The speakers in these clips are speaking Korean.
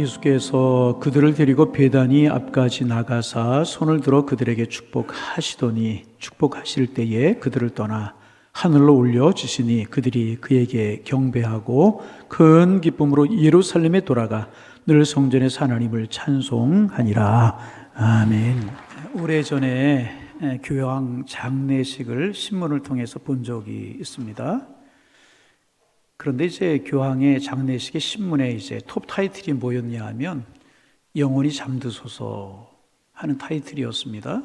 예수께서 그들을 데리고 베다니 앞까지 나가사 손을 들어 그들에게 축복하시더니 축복하실 때에 그들을 떠나 하늘로 올려주시니 그들이 그에게 경배하고 큰 기쁨으로 예루살렘에 돌아가 늘 성전에서 하나님을 찬송하니라. 아멘. 오래전에 교황 장례식을 신문을 통해서 본 적이 있습니다. 그런데 이제 교황의 장례식의 신문에 이제 톱 타이틀이 뭐였냐 하면 영원히 잠드소서 하는 타이틀이었습니다.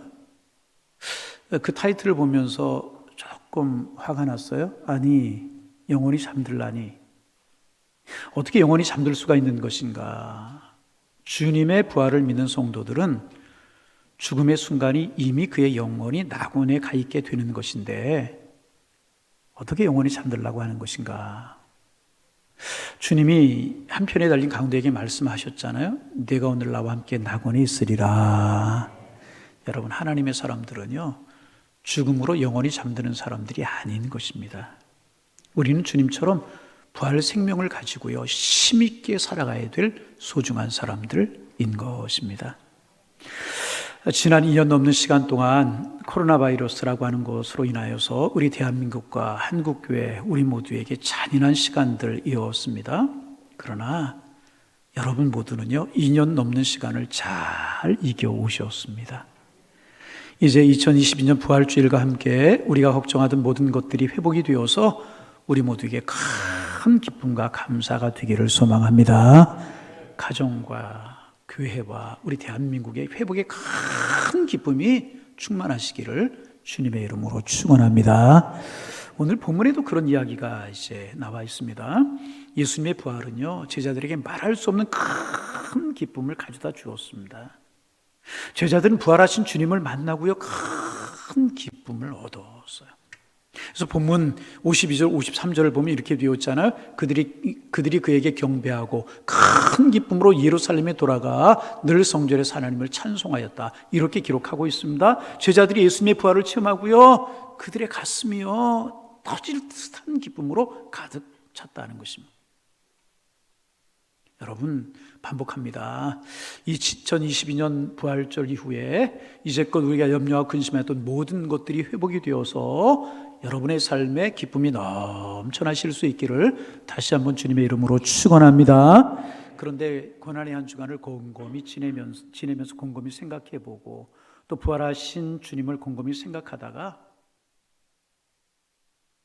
그 타이틀을 보면서 조금 화가 났어요. 아니, 영원히 잠들라니. 어떻게 영원히 잠들 수가 있는 것인가? 주님의 부활을 믿는 성도들은 죽음의 순간이 이미 그의 영혼이 낙원에 가 있게 되는 것인데 어떻게 영원히 잠들라고 하는 것인가? 주님이 한편에 달린 강도에게 말씀하셨잖아요. 내가 오늘 나와 함께 낙원에 있으리라. 여러분, 하나님의 사람들은요, 죽음으로 영원히 잠드는 사람들이 아닌 것입니다. 우리는 주님처럼 부활 생명을 가지고요, 힘있게 살아가야 될 소중한 사람들인 것입니다. 지난 2년 넘는 시간 동안 코로나 바이러스라고 하는 것으로 인하여서 우리 대한민국과 한국교회 우리 모두에게 잔인한 시간들이었습니다. 그러나 여러분 모두는요 2년 넘는 시간을 잘 이겨오셨습니다. 이제 2022년 부활주일과 함께 우리가 걱정하던 모든 것들이 회복이 되어서 우리 모두에게 큰 기쁨과 감사가 되기를 소망합니다. 가정과 교회와 우리 대한민국의 회복의 큰 기쁨이 충만하시기를 주님의 이름으로 축원합니다. 오늘 본문에도 그런 이야기가 이제 나와 있습니다. 예수님의 부활은요, 제자들에게 말할 수 없는 큰 기쁨을 가져다 주었습니다. 제자들은 부활하신 주님을 만나고요, 큰 기쁨을 얻었어요. 그래서 본문 52절, 53절을 보면 이렇게 되어 있잖아요. 그들이 그에게 경배하고 큰 기쁨으로 예루살렘에 돌아가 늘 성전에서 하나님을 찬송하였다. 이렇게 기록하고 있습니다. 제자들이 예수님의 부활을 체험하고요, 그들의 가슴이요, 터질 듯한 기쁨으로 가득 찼다는 것입니다. 여러분, 반복합니다. 2022년 부활절 이후에 이제껏 우리가 염려하고 근심했던 모든 것들이 회복이 되어서 여러분의 삶에 기쁨이 넘쳐나실 수 있기를 다시 한번 주님의 이름으로 축원합니다. 그런데 고난의 한 주간을 곰곰이 지내면서 곰곰이 생각해보고 또 부활하신 주님을 곰곰이 생각하다가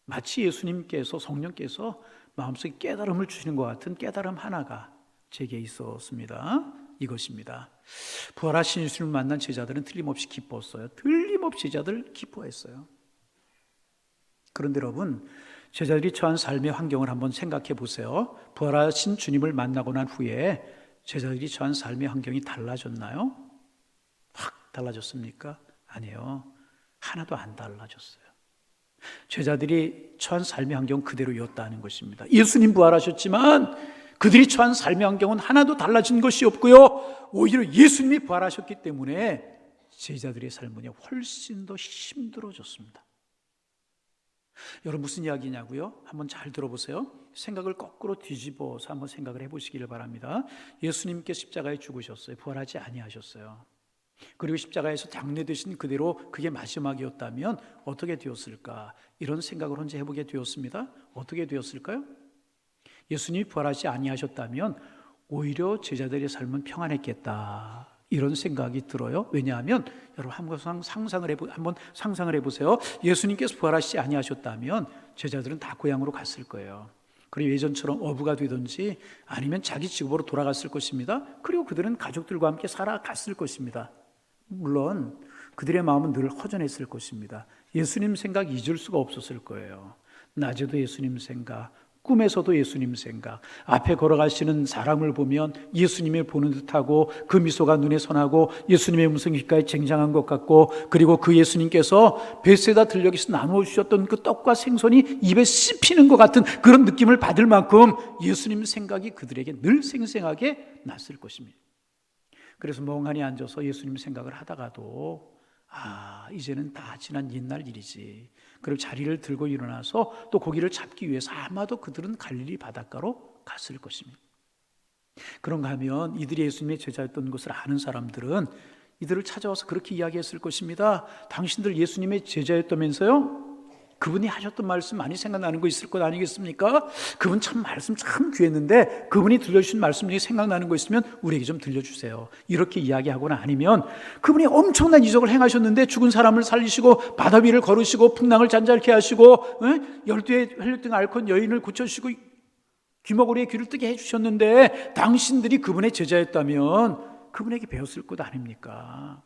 마치 예수님께서, 성령께서 마음속에 깨달음을 주시는 것 같은 깨달음 하나가 제게 있었습니다. 이것입니다. 부활하신 예수님을 만난 제자들은 틀림없이 기뻤어요. 틀림없이 제자들 기뻐했어요. 그런데 여러분, 제자들이 처한 삶의 환경을 한번 생각해 보세요. 부활하신 주님을 만나고 난 후에 제자들이 처한 삶의 환경이 달라졌나요? 확 달라졌습니까? 아니요. 하나도 안 달라졌어요. 제자들이 처한 삶의 환경은 그대로였다는 것입니다. 예수님 부활하셨지만 그들이 처한 삶의 환경은 하나도 달라진 것이 없고요, 오히려 예수님이 부활하셨기 때문에 제자들의 삶은 훨씬 더 힘들어졌습니다. 여러분, 무슨 이야기냐고요? 한번 잘 들어보세요. 생각을 거꾸로 뒤집어서 한번 생각을 해보시기를 바랍니다. 예수님께 십자가에 죽으셨어요. 부활하지 아니하셨어요. 그리고 십자가에서 장례되신 그대로 그게 마지막이었다면 어떻게 되었을까? 이런 생각을 혼자 해보게 되었습니다. 어떻게 되었을까요? 예수님이 부활하지 아니하셨다면 오히려 제자들의 삶은 평안했겠다, 이런 생각이 들어요. 왜냐하면 여러분 한번 상상을 해보세요. 예수님께서 부활하시지 아니하셨다면 제자들은 다 고향으로 갔을 거예요. 그리고 예전처럼 어부가 되든지 아니면 자기 직업으로 돌아갔을 것입니다. 그리고 그들은 가족들과 함께 살아갔을 것입니다. 물론 그들의 마음은 늘 허전했을 것입니다. 예수님 생각 잊을 수가 없었을 거예요. 낮에도 예수님 생각, 꿈에서도 예수님 생각, 앞에 걸어가시는 사람을 보면 예수님을 보는 듯하고 그 미소가 눈에 선하고 예수님의 음성이 귓가에 쟁장한 것 같고, 그리고 그 예수님께서 벳세다 들녘에서 나누어 주셨던 그 떡과 생선이 입에 씹히는 것 같은 그런 느낌을 받을 만큼 예수님 생각이 그들에게 늘 생생하게 났을 것입니다. 그래서 멍하니 앉아서 예수님 생각을 하다가도 이제는 다 지난 옛날 일이지. 그리고 자리를 들고 일어나서 또 고기를 잡기 위해서 아마도 그들은 갈릴리 바닷가로 갔을 것입니다. 그런가 하면 이들이 예수님의 제자였던 것을 아는 사람들은 이들을 찾아와서 그렇게 이야기했을 것입니다. 당신들 예수님의 제자였다면서요? 그분이 하셨던 말씀 많이 생각나는 거 있을 것 아니겠습니까? 그분 참 말씀 참 귀했는데 그분이 들려주신 말씀 중에 생각나는 거 있으면 우리에게 좀 들려주세요. 이렇게 이야기하거나 아니면 그분이 엄청난 이적을 행하셨는데 죽은 사람을 살리시고 바다 위를 걸으시고 풍랑을 잔잔케 하시고 12의 혈류증 앓건 여인을 고쳐주시고 귀머거리에 귀를 뜨게 해주셨는데 당신들이 그분의 제자였다면 그분에게 배웠을 것 아닙니까?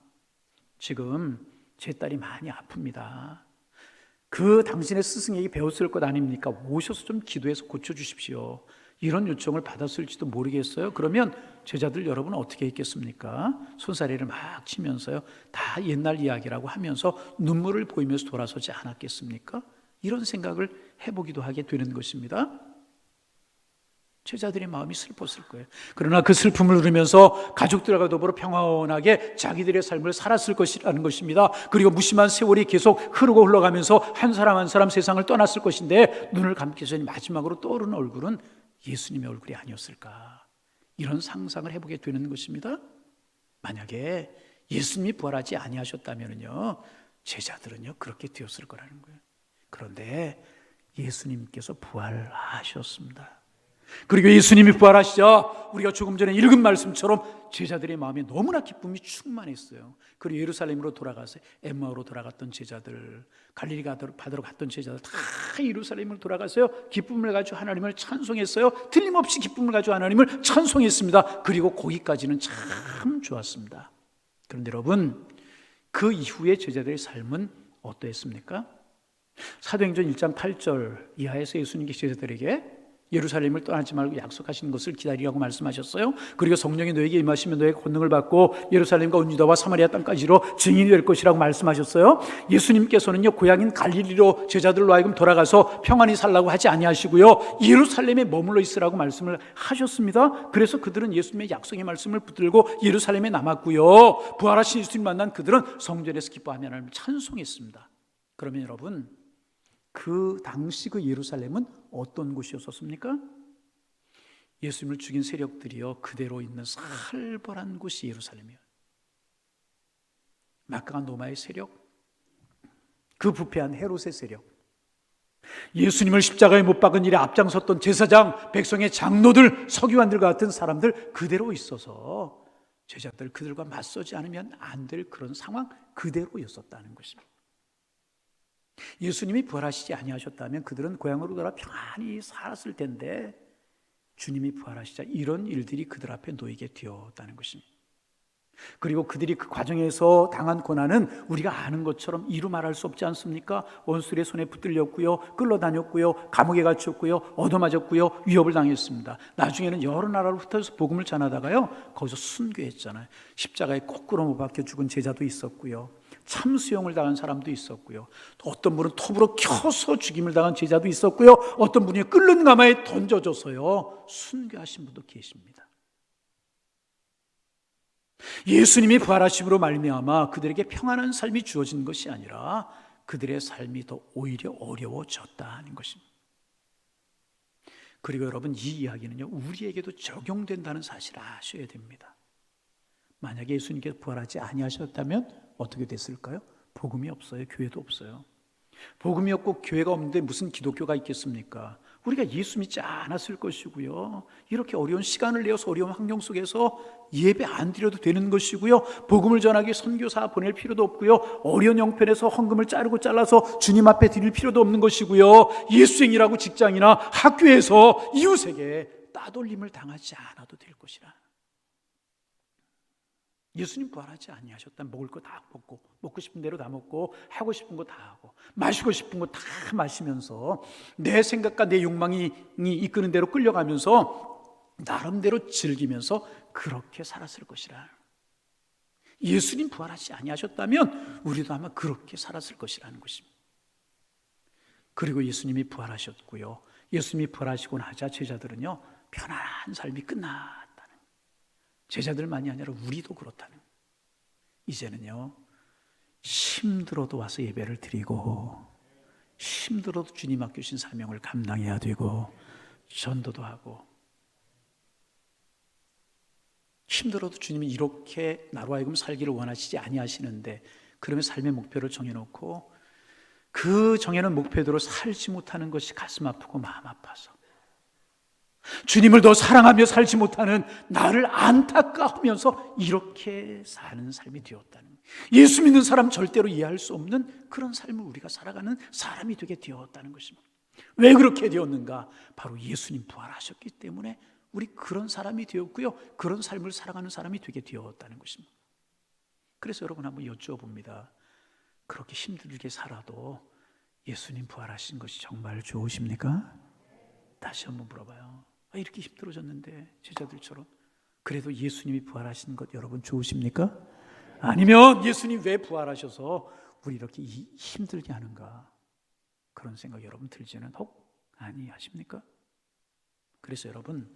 지금 제 딸이 많이 아픕니다. 그 당신의 스승에게 배웠을 것 아닙니까? 오셔서 좀 기도해서 고쳐주십시오. 이런 요청을 받았을지도 모르겠어요. 그러면 제자들 여러분은 어떻게 했겠습니까? 손사래를 막 치면서요, 다 옛날 이야기라고 하면서 눈물을 보이면서 돌아서지 않았겠습니까? 이런 생각을 해보기도 하게 되는 것입니다. 제자들의 마음이 슬펐을 거예요. 그러나 그 슬픔을 누리면서 가족들과 더불어 평화원하게 자기들의 삶을 살았을 것이라는 것입니다. 그리고 무심한 세월이 계속 흐르고 흘러가면서 한 사람 한 사람 세상을 떠났을 것인데 눈을 감기 전에 마지막으로 떠오르는 얼굴은 예수님의 얼굴이 아니었을까, 이런 상상을 해보게 되는 것입니다. 만약에 예수님이 부활하지 아니하셨다면요, 제자들은요 그렇게 되었을 거라는 거예요. 그런데 예수님께서 부활하셨습니다. 그리고 예수님이 부활하시자 우리가 조금 전에 읽은 말씀처럼 제자들의 마음에 너무나 기쁨이 충만했어요. 그리고 예루살렘으로 돌아가서 엠마오로 돌아갔던 제자들, 갈릴리 바다로 갔던 제자들 다 예루살렘으로 돌아가서요 기쁨을 가지고 하나님을 찬송했어요. 틀림없이 기쁨을 가지고 하나님을 찬송했습니다. 그리고 거기까지는 참 좋았습니다. 그런데 여러분, 그 이후에 제자들의 삶은 어떠했습니까? 사도행전 1장 8절 이하에서 예수님께서 제자들에게 예루살렘을 떠나지 말고 약속하신 것을 기다리라고 말씀하셨어요. 그리고 성령이 너에게 임하시면 너에게 권능을 받고 예루살렘과 온 유다와 사마리아 땅까지로 증인이 될 것이라고 말씀하셨어요. 예수님께서는요 고향인 갈릴리로 제자들로 하여금 돌아가서 평안히 살라고 하지 아니하시고요 예루살렘에 머물러 있으라고 말씀을 하셨습니다. 그래서 그들은 예수님의 약속의 말씀을 붙들고 예루살렘에 남았고요 부활하신 예수님 만난 그들은 성전에서 기뻐하며 하나님을 찬송했습니다. 그러면 여러분, 그 당시 그 예루살렘은 어떤 곳이었습니까? 예수님을 죽인 세력들이요 그대로 있는 살벌한 곳이 예루살렘이에요. 막강한 로마의 세력, 그 부패한 헤롯의 세력, 예수님을 십자가에 못 박은 일에 앞장섰던 제사장, 백성의 장로들, 서기관들과 같은 사람들 그대로 있어서 제자들 그들과 맞서지 않으면 안 될 그런 상황 그대로였었다는 것입니다. 예수님이 부활하시지 아니하셨다면 그들은 고향으로 돌아 평안히 살았을 텐데 주님이 부활하시자 이런 일들이 그들 앞에 놓이게 되었다는 것입니다. 그리고 그들이 그 과정에서 당한 고난은 우리가 아는 것처럼 이루 말할 수 없지 않습니까? 원수의 손에 붙들렸고요, 끌려다녔고요, 감옥에 갇혔고요, 얻어맞았고요, 위협을 당했습니다. 나중에는 여러 나라로 흩어져서 복음을 전하다가요 거기서 순교했잖아요. 십자가에 거꾸로 못 박혀 죽은 제자도 있었고요, 참수형을 당한 사람도 있었고요, 또 어떤 분은 톱으로 켜서 죽임을 당한 제자도 있었고요, 어떤 분이 끓는 가마에 던져져서요 순교하신 분도 계십니다. 예수님이 부활하심으로 말미암아 그들에게 평안한 삶이 주어진 것이 아니라 그들의 삶이 더 오히려 어려워졌다는 것입니다. 그리고 여러분, 이 이야기는요 우리에게도 적용된다는 사실을 아셔야 됩니다. 만약에 예수님께서 부활하지 아니하셨다면 어떻게 됐을까요? 복음이 없어요. 교회도 없어요. 복음이 없고 교회가 없는데 무슨 기독교가 있겠습니까? 우리가 예수 믿지 않았을 것이고요, 이렇게 어려운 시간을 내어서 어려운 환경 속에서 예배 안 드려도 되는 것이고요, 복음을 전하기 선교사 보낼 필요도 없고요, 어려운 형편에서 헌금을 자르고 잘라서 주님 앞에 드릴 필요도 없는 것이고요, 예수행이라고 직장이나 학교에서 이웃에게 따돌림을 당하지 않아도 될 것이라. 예수님 부활하지 아니하셨다면 먹을 거 다 먹고, 먹고 싶은 대로 다 먹고, 하고 싶은 거 다 하고, 마시고 싶은 거 다 마시면서 내 생각과 내 욕망이 이끄는 대로 끌려가면서 나름대로 즐기면서 그렇게 살았을 것이라. 예수님 부활하지 아니하셨다면 우리도 아마 그렇게 살았을 것이라는 것입니다. 그리고 예수님이 부활하셨고요, 예수님이 부활하시고 나자 제자들은요 편안한 삶이 끝났다는, 제자들만이 아니라 우리도 그렇다는, 이제는요 힘들어도 와서 예배를 드리고 힘들어도 주님 맡겨주신 사명을 감당해야 되고 전도도 하고 힘들어도 주님이 이렇게 나로 하여금 살기를 원하시지 아니하시는데, 그러면 삶의 목표를 정해놓고 그 정해놓은 목표대로 살지 못하는 것이 가슴 아프고 마음 아파서 주님을 더 사랑하며 살지 못하는 나를 안타까워하면서 이렇게 사는 삶이 되었다는 거예요. 예수 믿는 사람 절대로 이해할 수 없는 그런 삶을 우리가 살아가는 사람이 되게 되었다는 것입니다. 왜 그렇게 되었는가? 바로 예수님 부활하셨기 때문에 우리 그런 사람이 되었고요, 그런 삶을 살아가는 사람이 되게 되었다는 것입니다. 그래서 여러분 한번 여쭤봅니다. 그렇게 힘들게 살아도 예수님 부활하신 것이 정말 좋으십니까? 다시 한번 물어봐요. 이렇게 힘들어졌는데 제자들처럼, 그래도 예수님이 부활하신 것 여러분 좋으십니까? 아니면 예수님 왜 부활하셔서 우리 이렇게 힘들게 하는가, 그런 생각 여러분 들지는 혹 아니하십니까? 그래서 여러분,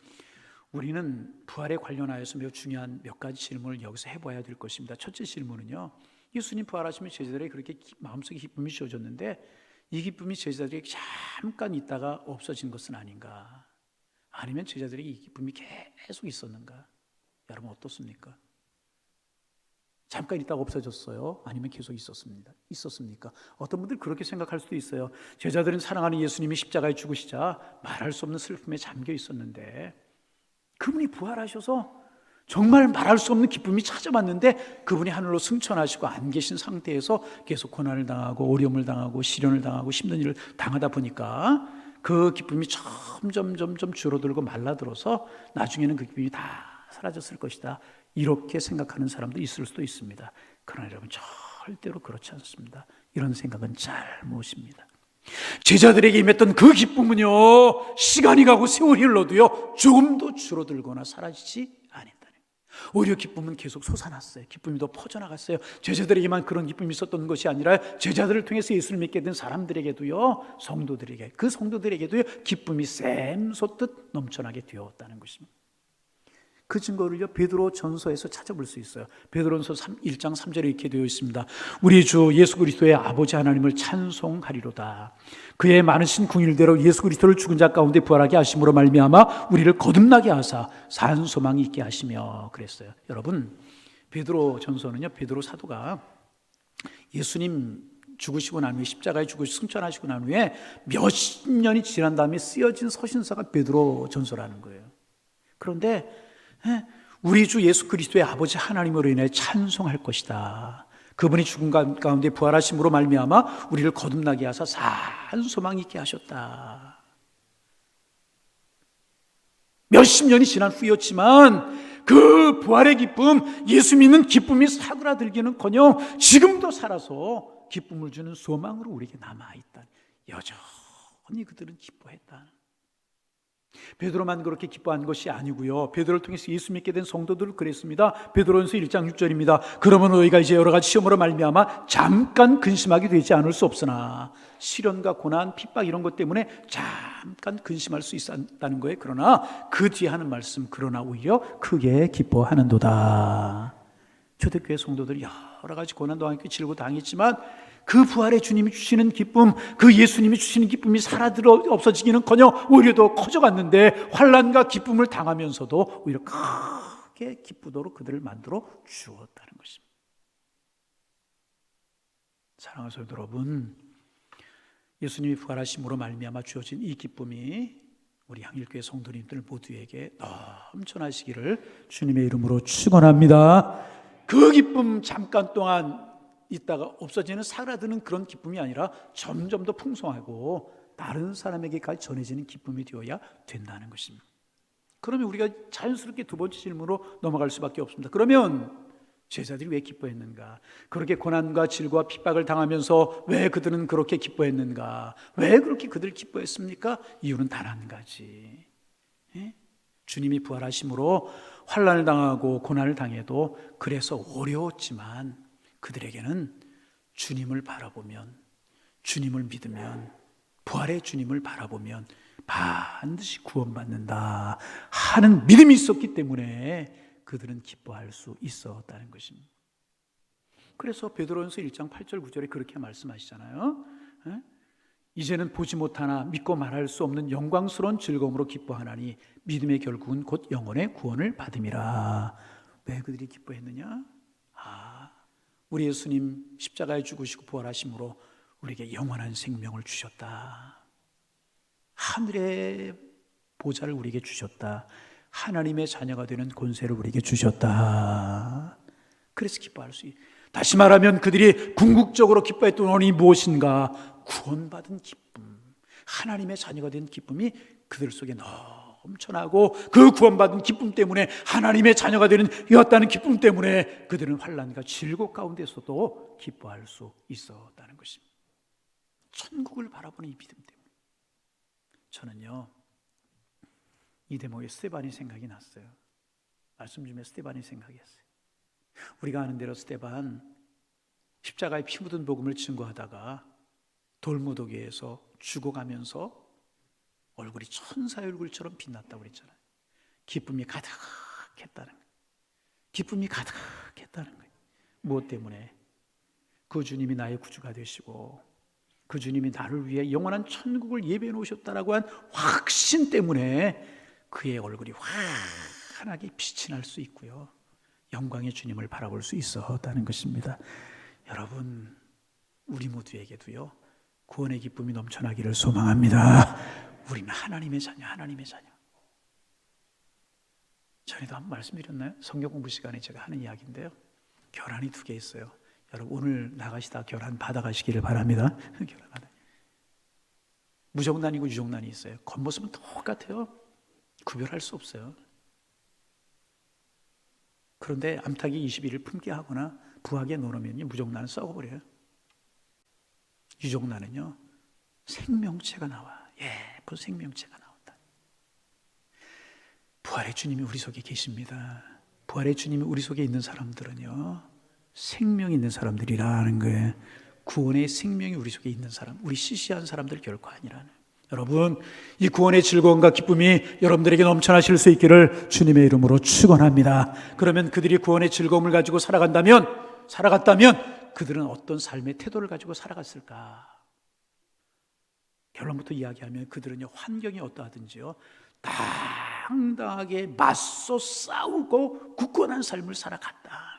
우리는 부활에 관련하여서 매우 중요한 몇 가지 질문을 여기서 해봐야 될 것입니다. 첫째 질문은요, 예수님 부활하시면 제자들에게 그렇게 마음속에 기쁨이 주어졌는데 이 기쁨이 제자들에게 잠깐 있다가 없어진 것은 아닌가? 아니면 제자들에게 이 기쁨이 계속 있었는가? 여러분 어떻습니까? 잠깐 있다가 없어졌어요? 아니면 계속 있었습니까? 어떤 분들 그렇게 생각할 수도 있어요. 제자들은 사랑하는 예수님이 십자가에 죽으시자 말할 수 없는 슬픔에 잠겨 있었는데 그분이 부활하셔서 정말 말할 수 없는 기쁨이 찾아왔는데 그분이 하늘로 승천하시고 안 계신 상태에서 계속 고난을 당하고 어려움을 당하고 시련을 당하고 힘든 일을 당하다 보니까 그 기쁨이 점점 줄어들고 말라들어서 나중에는 그 기쁨이 다 사라졌을 것이다, 이렇게 생각하는 사람도 있을 수도 있습니다. 그러나 여러분, 절대로 그렇지 않습니다. 이런 생각은 잘못입니다. 제자들에게 임했던 그 기쁨은요, 시간이 가고 세월이 흘러도요 조금도 줄어들거나 사라지지 않는다는 거예요. 오히려 기쁨은 계속 솟아났어요. 기쁨이 더 퍼져나갔어요. 제자들에게만 그런 기쁨이 있었던 것이 아니라 제자들을 통해서 예수를 믿게 된 사람들에게도요, 성도들에게, 그 성도들에게도요 기쁨이 샘솟듯 넘쳐나게 되었다는 것입니다. 그 증거를요 베드로 전서에서 찾아볼 수 있어요. 베드로전서 1장 3절에 이렇게 되어 있습니다. 우리 주 예수 그리스도의 아버지 하나님을 찬송하리로다. 그의 많으신 궁일대로 예수 그리스도를 죽은 자 가운데 부활하게 하심으로 말미암아 우리를 거듭나게 하사 산 소망이 있게 하시며, 그랬어요. 여러분, 베드로 전서는요, 베드로 사도가 예수님 죽으시고 난 후에, 십자가에 죽으시고 승천하시고 난 후에 몇십 년이 지난 다음에 쓰여진 서신서가 베드로 전서라는 거예요. 그런데 우리 주 예수 그리스도의 아버지 하나님으로 인해 찬송할 것이다. 그분이 죽은 가운데 부활하심으로 말미암아 우리를 거듭나게 하사 산 소망이 있게 하셨다. 몇십 년이 지난 후였지만 그 부활의 기쁨, 예수 믿는 기쁨이 사그라들기는커녕 지금도 살아서 기쁨을 주는 소망으로 우리에게 남아있다. 여전히 그들은 기뻐했다. 베드로만 그렇게 기뻐한 것이 아니고요, 베드로를 통해서 예수 믿게 된 성도들을 그랬습니다. 베드로전서 1장 6절입니다. 그러면 너희가 이제 여러 가지 시험으로 말미암아 잠깐 근심하게 되지 않을 수 없으나, 시련과 고난, 핍박 이런 것 때문에 잠깐 근심할 수 있다는 거예요. 그러나 그 뒤에 하는 말씀, 그러나 오히려 크게 기뻐하는도다. 초대교회 성도들이 여러 가지 고난도 당했고 질고 당했지만 그 부활의 주님이 주시는 기쁨, 그 예수님이 주시는 기쁨이 사라들어 없어지기는커녕 오히려 더 커져갔는데, 환난과 기쁨을 당하면서도 오히려 크게 기쁘도록 그들을 만들어 주었다는 것입니다. 사랑하는 성도 여러분, 예수님이 부활하심으로 말미암아 주어진 이 기쁨이 우리 향일교회 성도님들 모두에게 넘쳐나시기를 주님의 이름으로 축원합니다. 그 기쁨 잠깐 동안 있다가 없어지는, 사라지는 그런 기쁨이 아니라 점점 더 풍성하고 다른 사람에게까지 전해지는 기쁨이 되어야 된다는 것입니다. 그러면 우리가 자연스럽게 두 번째 질문으로 넘어갈 수밖에 없습니다. 그러면 제자들이 왜 기뻐했는가? 그렇게 고난과 질과 핍박을 당하면서 왜 그들은 그렇게 기뻐했는가? 왜 그렇게 그들 기뻐했습니까? 이유는 단 한 가지. 주님이 부활하심으로 환난을 당하고 고난을 당해도 그래서 어려웠지만 그들에게는 주님을 바라보면, 주님을 믿으면, 부활의 주님을 바라보면 반드시 구원받는다 하는 믿음이 있었기 때문에 그들은 기뻐할 수 있었다는 것입니다. 그래서 베드로전서 1장 8절 9절에 그렇게 말씀하시잖아요. 이제는 보지 못하나 믿고 말할 수 없는 영광스러운 즐거움으로 기뻐하나니 믿음의 결국은 곧 영혼의 구원을 받음이라. 왜 그들이 기뻐했느냐? 우리 예수님 십자가에 죽으시고 부활하심으로 우리에게 영원한 생명을 주셨다. 하늘의 보좌를 우리에게 주셨다. 하나님의 자녀가 되는 권세를 우리에게 주셨다. 그래서 기뻐할 수 있다. 다시 말하면 그들이 궁극적으로 기뻐했던 원인이 무엇인가? 구원받은 기쁨, 하나님의 자녀가 된 기쁨이 그들 속에 넘쳐나고, 그 구원받은 기쁨 때문에, 하나님의 자녀가 되었다는 기쁨 때문에 그들은 환난과 질곡 가운데서도 기뻐할 수 있었다는 것입니다. 천국을 바라보는 이 믿음 때문에. 저는요, 이 대목에 스데반이 생각이 났어요. 말씀 중에 스데반이 생각했어요. 우리가 아는 대로 스데반 십자가에 피 묻은 복음을 증거하다가 돌무더기에서 죽어가면서 얼굴이 천사의 얼굴처럼 빛났다고 그랬잖아요. 기쁨이 가득했다는 거예요. 기쁨이 가득했다는 거예요. 무엇 때문에? 그 주님이 나의 구주가 되시고 그 주님이 나를 위해 영원한 천국을 예비해 놓으셨다라고 한 확신 때문에 그의 얼굴이 환하게 빛이 날 수 있고요, 영광의 주님을 바라볼 수 있었다는 것입니다. 여러분, 우리 모두에게도요, 구원의 기쁨이 넘쳐나기를 소망합니다. 우리는 하나님의 자녀, 하나님의 자녀. 전에도 한번 말씀드렸나요? 성경 공부 시간에 제가 하는 이야기인데요, 결함이 2개 있어요. 여러분, 오늘 나가시다 결함 받아가시기를 바랍니다. 결함 받아. 무정란이고 유정란이 있어요. 겉모습은 똑같아요. 구별할 수 없어요. 그런데 암탉이 21일 품게 하거나 부하게 놓으면 무정란은 썩어버려요. 유정란은요, 생명체가 나와. 예쁜 생명체가 나온다. 부활의 주님이 우리 속에 계십니다. 부활의 주님이 우리 속에 있는 사람들은요, 생명이 있는 사람들이라는 거예요. 구원의 생명이 우리 속에 있는 사람, 우리 시시한 사람들 결코 아니라는. 여러분, 이 구원의 즐거움과 기쁨이 여러분들에게 넘쳐나실 수 있기를 주님의 이름으로 축원합니다. 그러면 그들이 구원의 즐거움을 가지고 살아갔다면 그들은 어떤 삶의 태도를 가지고 살아갔을까? 결론부터 이야기하면 그들은요, 환경이 어떠하든지요, 당당하게 맞서 싸우고 굳건한 삶을 살아갔다.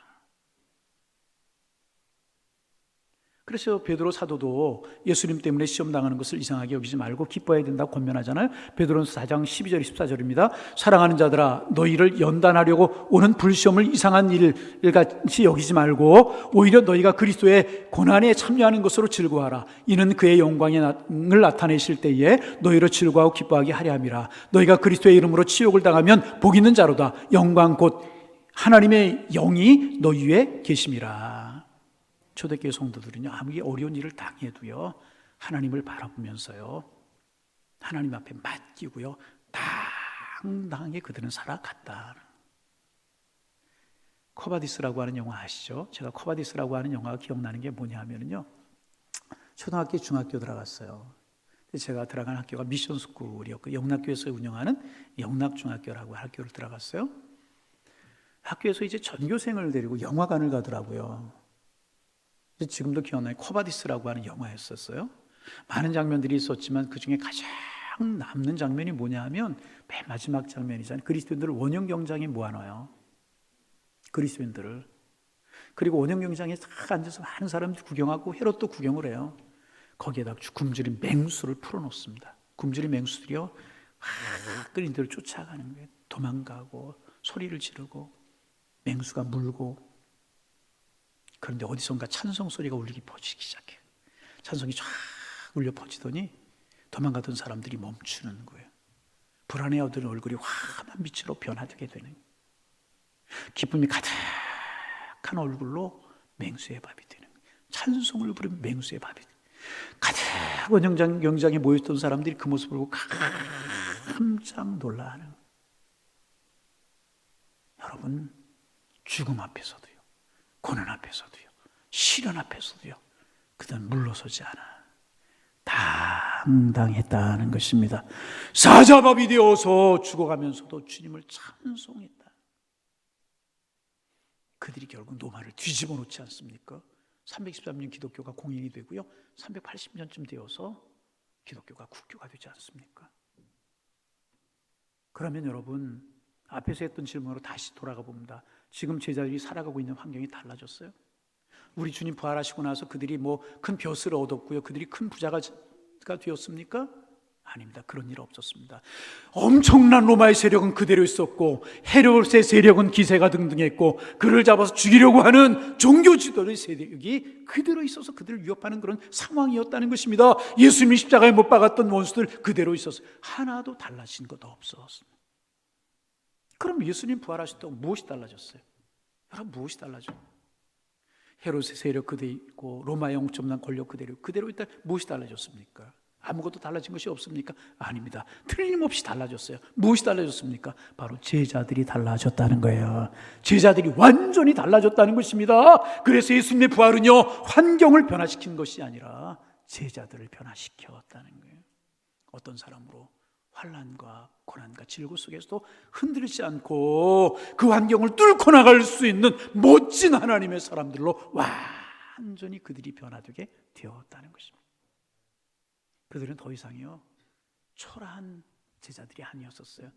그래서 베드로 사도도 예수님 때문에 시험 당하는 것을 이상하게 여기지 말고 기뻐해야 된다고 권면하잖아요. 베드로전서 4장 12절 14절입니다. 사랑하는 자들아, 너희를 연단하려고 오는 불시험을 이상한 일같이 여기지 말고 오히려 너희가 그리스도의 고난에 참여하는 것으로 즐거워하라. 이는 그의 영광을 나타내실 때에 너희로 즐거워하고 기뻐하게 하려 함이라. 너희가 그리스도의 이름으로 치욕을 당하면 복 있는 자로다. 영광 곧 하나님의 영이 너희 위에 계심이라. 초대교회 성도들은요, 아무리 어려운 일을 당해도요, 하나님을 바라보면서요, 하나님 앞에 맡기고요, 당당하게 그들은 살아갔다. 코바디스라고 하는 영화 아시죠? 제가 코바디스라고 하는 영화가 기억나는 게 뭐냐 하면요, 초등학교, 중학교 들어갔어요. 제가 들어간 학교가 미션스쿨이었고, 영락교에서 운영하는 영락중학교라고 학교를 들어갔어요. 학교에서 이제 전교생을 데리고 영화관을 가더라고요. 지금도 기억나요. 코바디스라고 하는 영화였었어요. 많은 장면들이 있었지만 그 중에 가장 남는 장면이 뭐냐 하면 맨 마지막 장면이잖아요. 그리스도인들을 원형 경장에 모아놔요. 그리스도인들을. 그리고 원형 경장에 딱 앉아서 많은 사람들이 구경하고 헤롯도 구경을 해요. 거기에다 굶주린 맹수를 풀어놓습니다. 굶주린 맹수들이요, 그리스도인들을 쫓아가는 거예요. 도망가고 소리를 지르고 맹수가 물고. 그런데 어디선가 찬송 소리가 울리기 퍼지기 시작해요. 찬송이 쫙 울려 퍼지더니 도망가던 사람들이 멈추는 거예요. 불안해하던 얼굴이 환한 빛으로 변화되게 되는 거예요. 기쁨이 가득한 얼굴로 맹수의 밥이 되는 거예요. 찬송을 부르면 맹수의 밥이 돼요. 가득 원형경장에 모였던 사람들이 그 모습을 보고 깜짝 놀라하는 거예요. 여러분, 죽음 앞에서도요, 고난 앞에서도요, 시련 앞에서도요, 그들은 물러서지 않아 당당했다는 것입니다. 사자밥이 되어서 죽어가면서도 주님을 찬송했다. 그들이 결국 노마를 뒤집어 놓지 않습니까? 313년 기독교가 공인이 되고요, 380년쯤 되어서 기독교가 국교가 되지 않습니까? 그러면 여러분, 앞에서 했던 질문으로 다시 돌아가 봅니다. 지금 제자들이 살아가고 있는 환경이 달라졌어요? 우리 주님 부활하시고 나서 그들이 뭐 큰 벼슬을 얻었고요, 그들이 큰 부자가 되었습니까? 아닙니다. 그런 일 없었습니다. 엄청난 로마의 세력은 그대로 있었고, 헤롯의 세력은 기세가 등등했고, 그를 잡아서 죽이려고 하는 종교 지도의 세력이 그대로 있어서 그들을 위협하는 그런 상황이었다는 것입니다. 예수님이 십자가에 못 박았던 원수들 그대로 있어서 하나도 달라진 것도 없었습니다. 그럼 예수님 부활하셨다고 무엇이 달라졌어요? 여러분, 무엇이 달라져? 헤롯의 세력 그대로 있고, 로마의 엄청난 권력 그대로 있다. 무엇이 달라졌습니까? 아무것도 달라진 것이 없습니까? 아닙니다. 틀림없이 달라졌어요. 무엇이 달라졌습니까? 바로 제자들이 달라졌다는 거예요. 제자들이 완전히 달라졌다는 것입니다. 그래서 예수님의 부활은요, 환경을 변화시킨 것이 아니라 제자들을 변화시켰다는 거예요. 어떤 사람으로 환난과 고난과 질고 속에서도 흔들리지 않고 그 환경을 뚫고 나갈 수 있는 멋진 하나님의 사람들로 완전히 그들이 변화되게 되었다는 것입니다. 그들은 더 이상요, 초라한 제자들이 아니었었어요.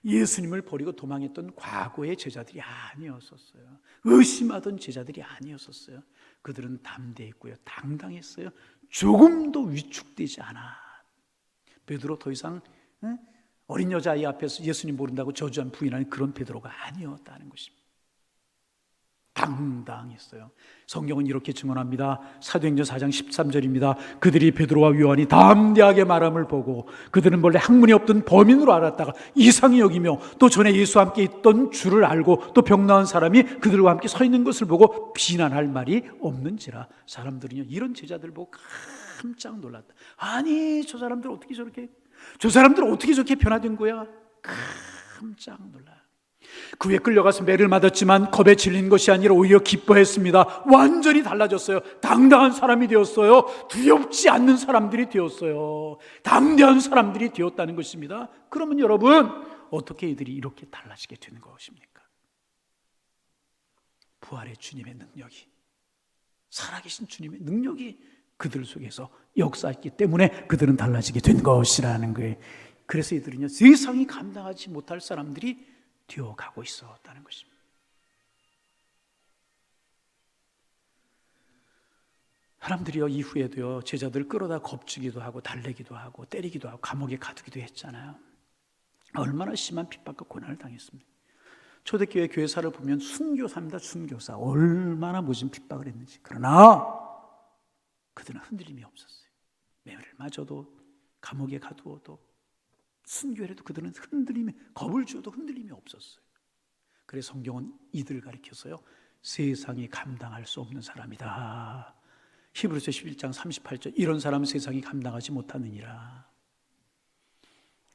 예수님을 버리고 도망했던 과거의 제자들이 아니었었어요. 의심하던 제자들이 아니었었어요. 그들은 담대했고요, 당당했어요. 조금도 위축되지 않아. 베드로 더 이상 어린 여자아이 앞에서 예수님 모른다고 저주한 부인하는 그런 베드로가 아니었다는 것입니다. 당당했어요. 성경은 이렇게 증언합니다. 사도행전 4장 13절입니다. 그들이 베드로와 요한이 담대하게 말함을 보고, 그들은 원래 학문이 없던 범인으로 알았다가 이상히 여기며, 또 전에 예수와 함께 있던 줄을 알고, 또 병 나은 사람이 그들과 함께 서 있는 것을 보고 비난할 말이 없는지라. 사람들은요, 이런 제자들 보고 깜짝 놀랐다. 아니, 저 사람들 어떻게 저렇게 변화된 거야? 깜짝 놀라. 그 후에 끌려가서 매를 맞았지만 겁에 질린 것이 아니라 오히려 기뻐했습니다. 완전히 달라졌어요. 당당한 사람이 되었어요. 두렵지 않는 사람들이 되었어요. 담대한 사람들이 되었다는 것입니다. 그러면 여러분, 어떻게 이들이 이렇게 달라지게 되는 것입니까? 부활의 주님의 능력이, 살아계신 주님의 능력이 그들 속에서 역사했기 때문에 그들은 달라지게 된 것이라는 거예요. 그래서 이들은요, 세상이 감당하지 못할 사람들이 되어가고 있었다는 것입니다. 사람들이요, 이후에도요, 제자들 끌어다 겁주기도 하고 달래기도 하고 때리기도 하고 감옥에 가두기도 했잖아요. 얼마나 심한 핍박과 고난을 당했습니까? 초대교회 교회사를 보면 순교사입니다. 순교사. 얼마나 무슨 핍박을 했는지. 그러나 그들은 흔들림이 없었어요. 매를 맞아도, 감옥에 가두어도, 순교해도 그들은 흔들림이, 겁을 주어도 흔들림이 없었어요. 그래서 성경은 이들을 가리켜서요, 세상이 감당할 수 없는 사람이다. 히브리서 11장 38절, 이런 사람은 세상이 감당하지 못하느니라.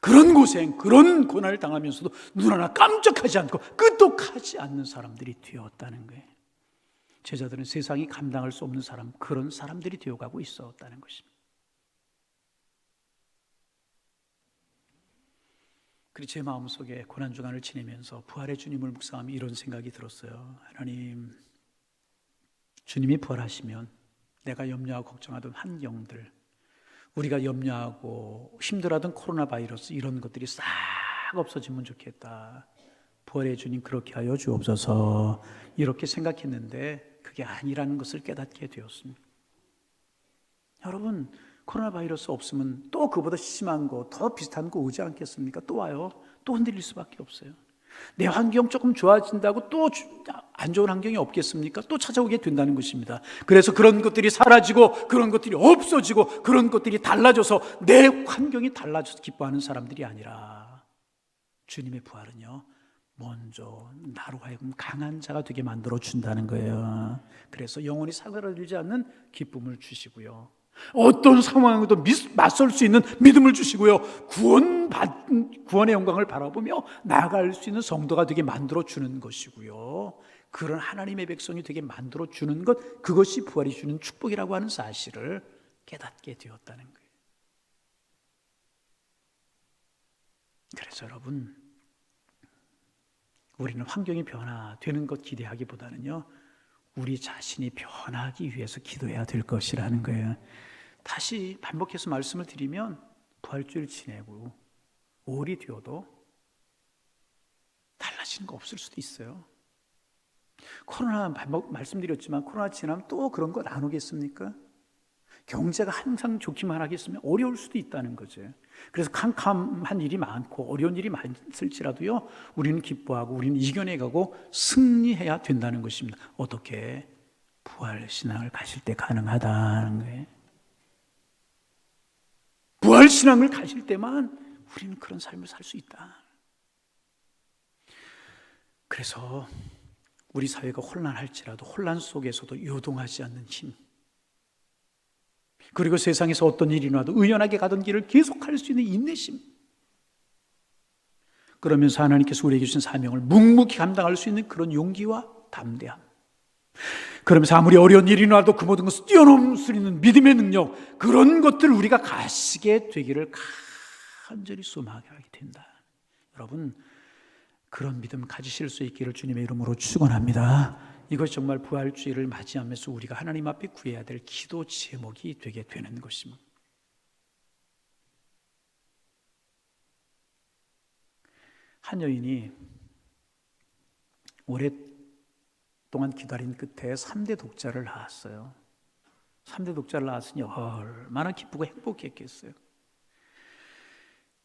그런 고생, 그런 고난을 당하면서도 눈 하나 깜짝하지 않고 끄떡하지 않는 사람들이 되었다는 거예요. 제자들은 세상이 감당할 수 없는 사람, 그런 사람들이 되어가고 있었다는 것입니다. 그리고 제 마음속에 고난주간을 지내면서 부활의 주님을 묵상하며 이런 생각이 들었어요. 하나님, 주님이 부활하시면 내가 염려하고 걱정하던 환경들, 우리가 염려하고 힘들어하던 코로나 바이러스, 이런 것들이 싹 없어지면 좋겠다. 부활의 주님 그렇게 하여 주옵소서. 이렇게 생각했는데 그게 아니라는 것을 깨닫게 되었습니다. 여러분, 코로나 바이러스 없으면 또 그보다 심한 거, 더 비슷한 거 오지 않겠습니까? 또 와요. 또 흔들릴 수밖에 없어요. 내 환경 조금 좋아진다고 또 안 좋은 환경이 없겠습니까? 또 찾아오게 된다는 것입니다. 그래서 그런 것들이 사라지고, 그런 것들이 없어지고, 그런 것들이 달라져서 내 환경이 달라져서 기뻐하는 사람들이 아니라, 주님의 부활은요, 먼저 나로 하여금 강한 자가 되게 만들어 준다는 거예요. 그래서 영원히 사그라들지 않는 기쁨을 주시고요, 어떤 상황에도 맞설 수 있는 믿음을 주시고요, 구원의 영광을 바라보며 나아갈 수 있는 성도가 되게 만들어 주는 것이고요, 그런 하나님의 백성이 되게 만들어 주는 것, 그것이 부활이 주는 축복이라고 하는 사실을 깨닫게 되었다는 거예요. 그래서 여러분, 우리는 환경이 변화되는 것 기대하기보다는요, 우리 자신이 변하기 위해서 기도해야 될 것이라는 거예요. 다시 반복해서 말씀을 드리면, 부활주일 지내고 5일이 되어도 달라지는 거 없을 수도 있어요. 코로나 말씀드렸지만 코로나 지나면 또 그런 거 안 오겠습니까? 경제가 항상 좋기만 하겠으면 어려울 수도 있다는 거죠. 그래서 캄캄한 일이 많고 어려운 일이 많을지라도요, 우리는 기뻐하고 우리는 이겨내가고 승리해야 된다는 것입니다. 어떻게? 부활신앙을 가질 때 가능하다는 거예요. 부활신앙을 가질 때만 우리는 그런 삶을 살 수 있다. 그래서 우리 사회가 혼란할지라도 혼란 속에서도 요동하지 않는 힘, 그리고 세상에서 어떤 일이 나도 의연하게 가던 길을 계속할 수 있는 인내심, 그러면서 하나님께서 우리에게 주신 사명을 묵묵히 감당할 수 있는 그런 용기와 담대함, 그러면서 아무리 어려운 일이 나도 그 모든 것을 뛰어넘을 수 있는 믿음의 능력, 그런 것들을 우리가 가지게 되기를 간절히 소망하게 된다. 여러분, 그런 믿음 가지실 수 있기를 주님의 이름으로 축원합니다. 이것이 정말 부활주의를 맞이하면서 우리가 하나님 앞에 구해야 될 기도 제목이 되게 되는 것입니다. 한 여인이 오랫동안 기다린 끝에 3대 독자를 낳았어요. 3대 독자를 낳았으니 얼마나 기쁘고 행복했겠어요.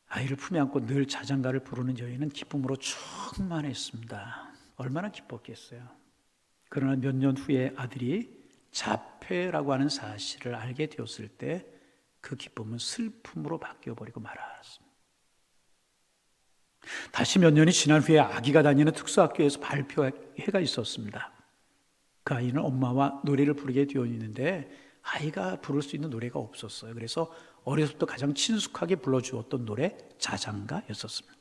아이를 품에 안고 늘 자장가를 부르는 여인은 기쁨으로 충만했습니다. 얼마나 기뻤겠어요. 그러나 몇 년 후에 아들이 자폐라고 하는 사실을 알게 되었을 때 그 기쁨은 슬픔으로 바뀌어버리고 말았습니다. 다시 몇 년이 지난 후에 아기가 다니는 특수학교에서 발표회가 있었습니다. 그 아이는 엄마와 노래를 부르게 되어 있는데 아이가 부를 수 있는 노래가 없었어요. 그래서 어려서부터 가장 친숙하게 불러주었던 노래 자장가였었습니다.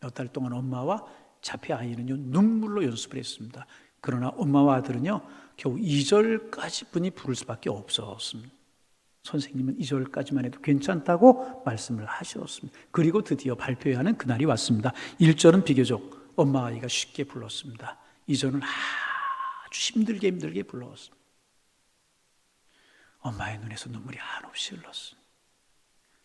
몇 달 동안 엄마와 자폐 아이는요 눈물로 연습을 했습니다. 그러나 엄마와 아들은요 겨우 2절까지 뿐이 부를 수밖에 없었습니다. 선생님은 2절까지만 해도 괜찮다고 말씀을 하셨습니다. 그리고 드디어 발표회하는 그날이 왔습니다. 1절은 비교적 엄마 아이가 쉽게 불렀습니다. 2절은 아주 힘들게 불렀습니다. 엄마의 눈에서 눈물이 한없이 흘렀습니다.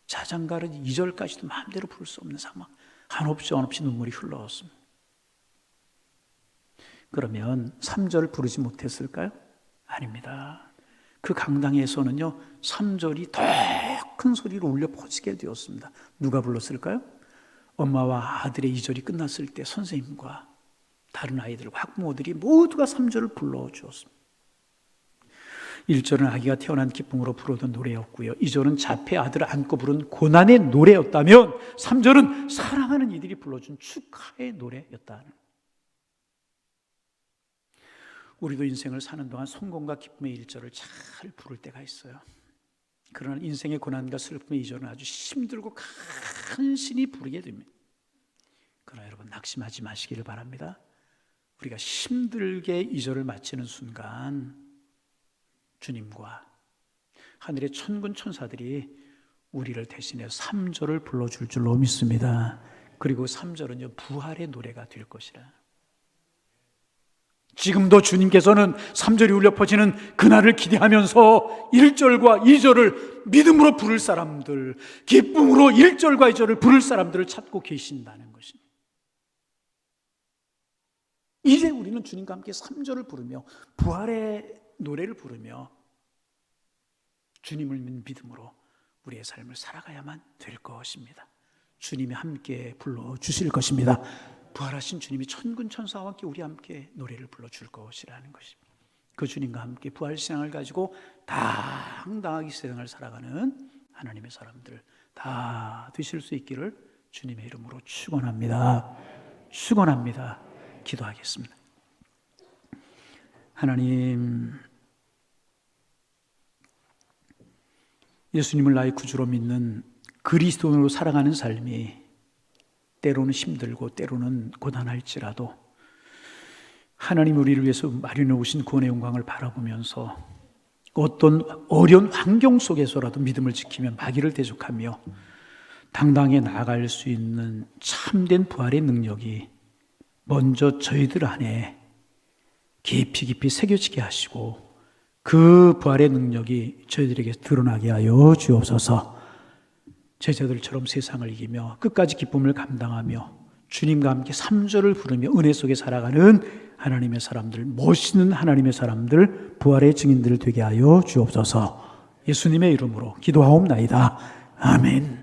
자장가를 2절까지도 마음대로 부를 수 없는 상황, 한없이 눈물이 흘렀습니다. 그러면 3절 부르지 못했을까요? 아닙니다. 그 강당에서는요 3절이 더 큰 소리로 울려 퍼지게 되었습니다. 누가 불렀을까요? 엄마와 아들의 2절이 끝났을 때 선생님과 다른 아이들과 학부모들이 모두가 3절을 불러주었습니다. 1절은 아기가 태어난 기쁨으로 부르던 노래였고요, 2절은 자폐 아들을 안고 부른 고난의 노래였다면 3절은 사랑하는 이들이 불러준 축하의 노래였다는. 우리도 인생을 사는 동안 성공과 기쁨의 1절을 잘 부를 때가 있어요. 그러나 인생의 고난과 슬픔의 2절은 아주 힘들고 간신히 부르게 됩니다. 그러나 여러분 낙심하지 마시기를 바랍니다. 우리가 힘들게 2절을 마치는 순간 주님과 하늘의 천군 천사들이 우리를 대신해 3절을 불러줄 줄로 믿습니다. 그리고 3절은요 부활의 노래가 될 것이라. 지금도 주님께서는 3절이 울려 퍼지는 그날을 기대하면서 1절과 2절을 믿음으로 부를 사람들, 기쁨으로 1절과 2절을 부를 사람들을 찾고 계신다는 것입니다. 이제 우리는 주님과 함께 3절을 부르며 부활의 노래를 부르며 주님을 믿음으로 우리의 삶을 살아가야만 될 것입니다. 주님이 함께 불러주실 것입니다. 부활하신 주님이 천군 천사와 함께 우리 함께 노래를 불러줄 것이라는 것입니다. 그 주님과 함께 부활신앙을 가지고 당당하게 세상을 살아가는 하나님의 사람들 다 되실 수 있기를 주님의 이름으로 축원합니다. 축원합니다. 기도하겠습니다. 하나님, 예수님을 나의 구주로 믿는 그리스도인으로 살아가는 삶이 때로는 힘들고 때로는 고단할지라도 하나님 우리를 위해서 마련해 오신 구원의 영광을 바라보면서 어떤 어려운 환경 속에서라도 믿음을 지키며 마귀를 대적하며 당당히 나아갈 수 있는 참된 부활의 능력이 먼저 저희들 안에 깊이 새겨지게 하시고 그 부활의 능력이 저희들에게 드러나게 하여 주옵소서. 제자들처럼 세상을 이기며 끝까지 기쁨을 감당하며 주님과 함께 3절을 부르며 은혜 속에 살아가는 하나님의 사람들, 멋있는 하나님의 사람들, 부활의 증인들 되게 하여 주옵소서. 예수님의 이름으로 기도하옵나이다. 아멘.